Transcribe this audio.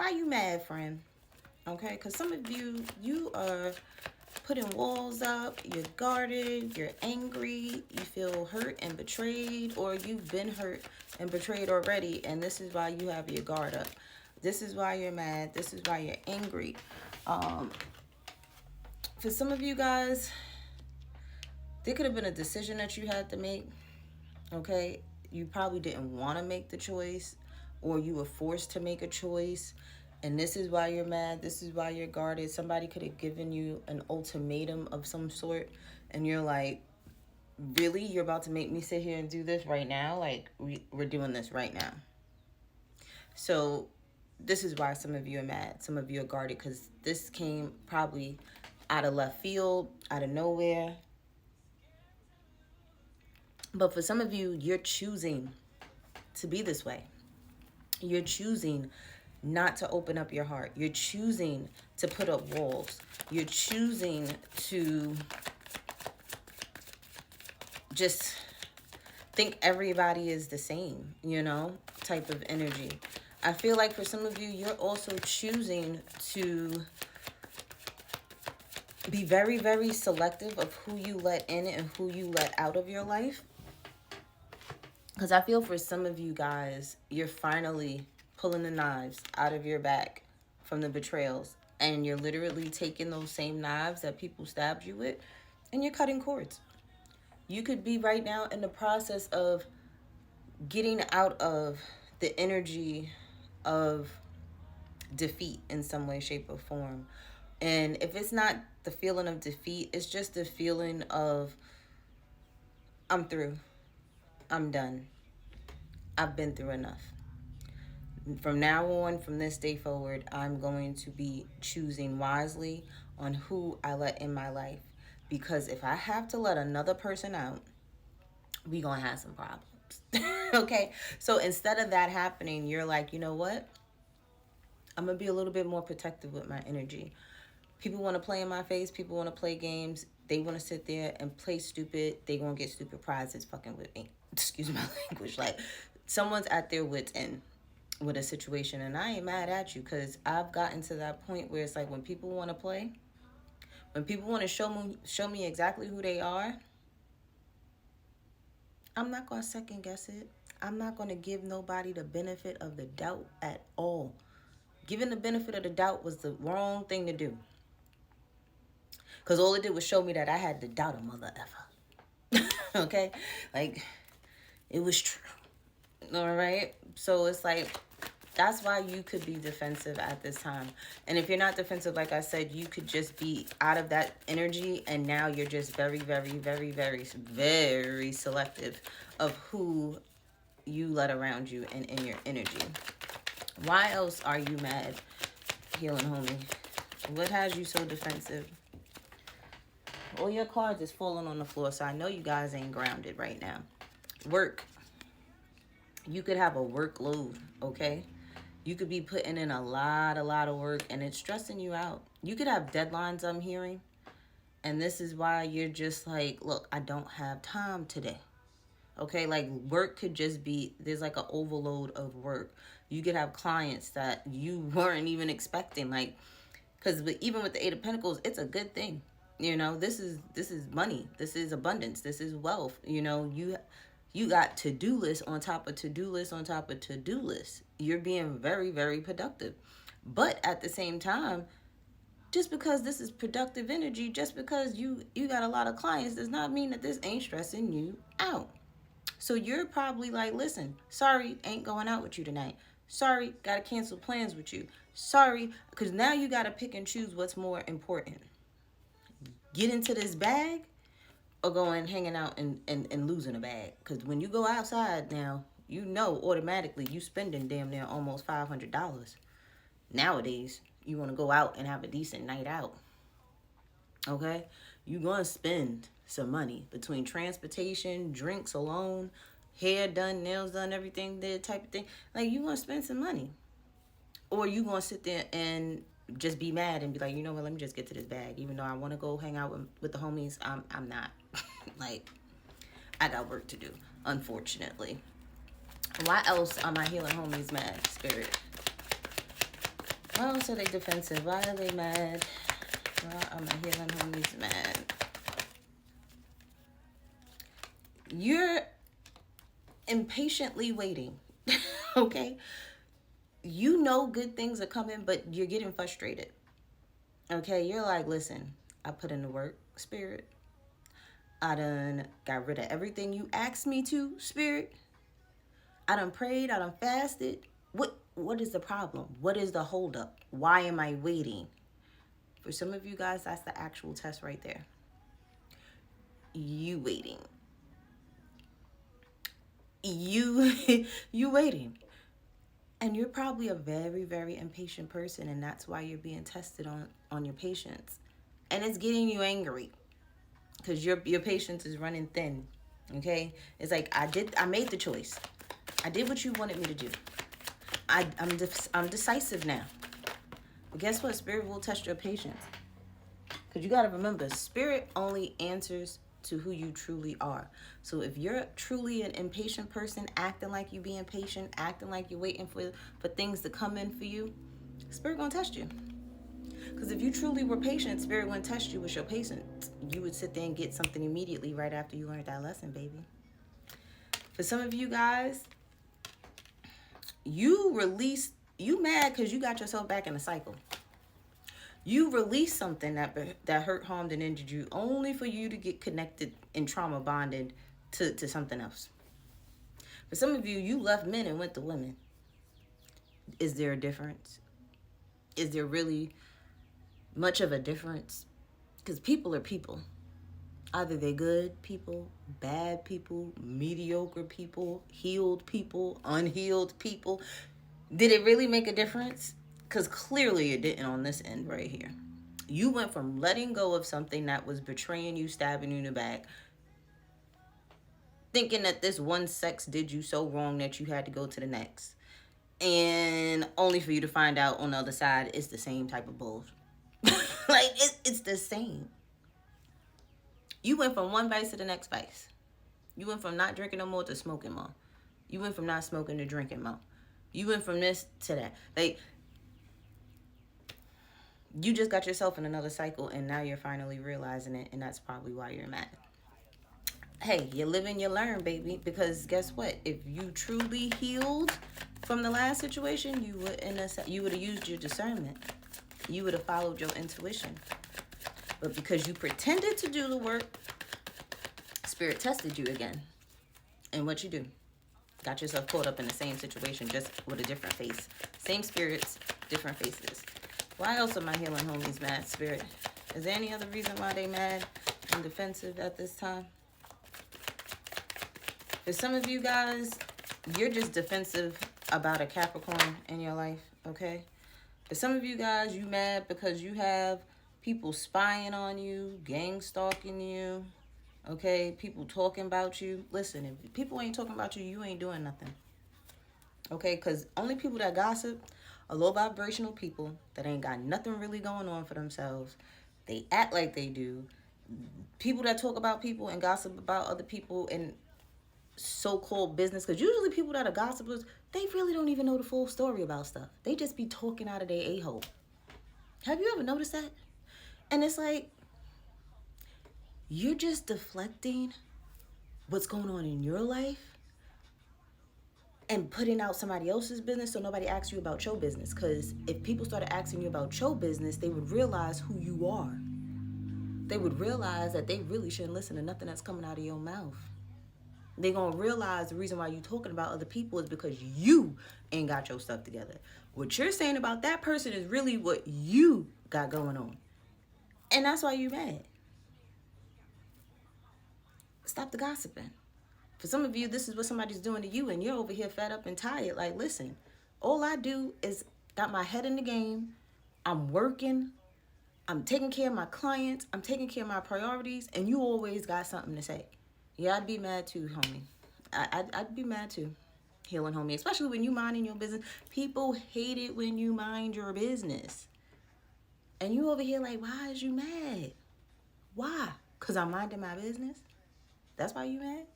Why you mad, friend? Okay, because some of you, you are putting walls up, you're guarded, you're angry, you feel hurt and betrayed, or you've been hurt and betrayed already, and this is why you have your guard up. This is why you're mad. This is why you're angry. For some of you guys, there could have been a decision that you had to make, okay? You probably didn't want to make the choice, or you were forced to make a choice, and this is why you're mad. This is why you're guarded. Somebody could have given you an ultimatum of some sort, and you're like, really? You're about to make me sit here and do this right now? Like, we're doing this right now. So this is why some of you are mad. Some of you are guarded, because this came probably out of left field, out of nowhere. But for some of you, you're choosing to be this way. You're choosing not to open up your heart. You're choosing to put up walls. You're choosing to just think everybody is the same, you know, type of energy. I feel like for some of you, you're also choosing to be very, very selective of who you let in and who you let out of your life. Because I feel for some of you guys, you're finally pulling the knives out of your back from the betrayals. And you're literally taking those same knives that people stabbed you with, and you're cutting cords. You could be right now in the process of getting out of the energy of defeat in some way, shape, or form. And if it's not the feeling of defeat, it's just the feeling of, I'm through. I'm done. I've been through enough. From now on, from this day forward, I'm going to be choosing wisely on who I let in my life. Because if I have to let another person out, we're going to have some problems. Okay? So instead of that happening, you're like, you know what? I'm going to be a little bit more protective with my energy. People want to play in my face. People want to play games. They want to sit there and play stupid. They going to get stupid prizes fucking with me. Excuse my language. Like, someone's at their wit's end with a situation, and I ain't mad at you, because I've gotten to that point where it's like, when people want to play, when people want to show me exactly who they are, I'm not going to second guess it. I'm not going to give nobody the benefit of the doubt at all. Giving the benefit of the doubt was the wrong thing to do. Because all it did was show me that I had to doubt a mother ever. Okay? Like, it was true. All right? So it's like, that's why you could be defensive at this time. And if you're not defensive, like I said, you could just be out of that energy, and now you're just very, very, very, very, very selective of who you let around you and in your energy. Why else are you mad, Healing Homie? What has you so defensive? All your cards is falling on the floor, so I know you guys ain't grounded right now. Work. You could have a workload, okay? You could be putting in a lot of work, and it's stressing you out. You could have deadlines, I'm hearing. And this is why you're just like, look, I don't have time today. Okay, like, work could just be, there's like an overload of work. You could have clients that you weren't even expecting. Like, because even with the Eight of Pentacles, it's a good thing. You know, this is money. This is abundance. This is wealth. You know, you got to-do lists on top of to-do lists on top of to-do lists. You're being very, very productive. But at the same time, just because this is productive energy, just because you got a lot of clients, does not mean that this ain't stressing you out. So you're probably like, listen, sorry, ain't going out with you tonight. Sorry, got to cancel plans with you. Sorry, because now you got to pick and choose what's more important. Get into this bag, or going hanging out and losing a bag. Because when you go outside now, you know automatically you spending damn near almost $500. Nowadays, you want to go out and have a decent night out. Okay? You're going to spend some money between transportation, drinks alone, hair done, nails done, everything there type of thing. Like, you're going to spend some money. Or you going to sit there and just be mad and be like, you know what, let me just get to this bag. Even though I want to go hang out with the homies, I'm not. Like, I got work to do, unfortunately. Why else are my Healing Homies mad, Spirit? Why else are they defensive? Why are they mad? Why are my healing homies mad? You're impatiently waiting. Okay? You know good things are coming, but you're getting frustrated. Okay? You're like, listen, I put in the work, Spirit. I done got rid of everything you asked me to, Spirit. I done prayed, I done fasted. What is the problem? What is the holdup? Why am I waiting? For some of you guys, that's the actual test right there. You waiting. You waiting. And you're probably a very, very impatient person, and that's why you're being tested on your patience. And it's getting you angry because your patience is running thin. Okay? It's like, I made the choice. I did what you wanted me to do. I'm decisive now. But guess what? Spirit will test your patience. Because you got to remember, Spirit only answers to who you truly are. So if you're truly an impatient person, acting like you being patient, acting like you're waiting for things to come in for you, Spirit gonna test you. Because if you truly were patient, Spirit wouldn't test you with your patience. You would sit there and get something immediately right after you learned that lesson, baby. For some of you guys, you mad because you got yourself back in the cycle. You release something that hurt, harmed, and injured you only for you to get connected and trauma bonded to something else. For some of you, you left men and went to women. Is there a difference? Is there really much of a difference? Because people are people. Either they're good people, bad people, mediocre people, healed people, unhealed people. Did it really make a difference? Because clearly it didn't on this end right here. You went from letting go of something that was betraying you, stabbing you in the back, thinking that this one sex did you so wrong that you had to go to the next. And only for you to find out on the other side, it's the same type of bullshit. Like, it's the same. You went from one vice to the next vice. You went from not drinking no more to smoking more. You went from not smoking to drinking more. You went from this to that. Like, you just got yourself in another cycle, and now you're finally realizing it, and that's probably why you're mad. Hey, you live and you learn, baby, because guess what? If you truly healed from the last situation, you would have used your discernment. You would have followed your intuition. But because you pretended to do the work, Spirit tested you again. And what you do? Got yourself caught up in the same situation, just with a different face. Same spirits, different faces. Why else are my healing homies mad, Spirit? Is there any other reason why they mad and defensive at this time? For some of you guys, you're just defensive about a Capricorn in your life, okay? For some of you guys, you mad because you have people spying on you, gang stalking you, okay? People talking about you. Listen, if people ain't talking about you, you ain't doing nothing, okay? Because only people that gossip are low vibrational people that ain't got nothing really going on for themselves. They act like they do. People that talk about people and gossip about other people and so-called business, because usually people that are gossipers, they really don't even know the full story about stuff. They just be talking out of their a-hole. Have you ever noticed that? And it's like, you're just deflecting what's going on in your life and putting out somebody else's business so nobody asks you about your business. Because if people started asking you about your business, they would realize who you are. They would realize that they really shouldn't listen to nothing that's coming out of your mouth. They're going to realize the reason why you're talking about other people is because you ain't got your stuff together. What you're saying about that person is really what you got going on. And that's why you're mad. Stop the gossiping. For some of you, this is what somebody's doing to you, and you're over here fed up and tired. Like, listen, all I do is got my head in the game. I'm working. I'm taking care of my clients. I'm taking care of my priorities, and you always got something to say. Yeah, I'd be mad too, homie. I'd be mad too, healing homie, especially when you minding your business. People hate it when you mind your business. And you over here like, why is you mad? Why? Because I'm minding my business? That's why you mad?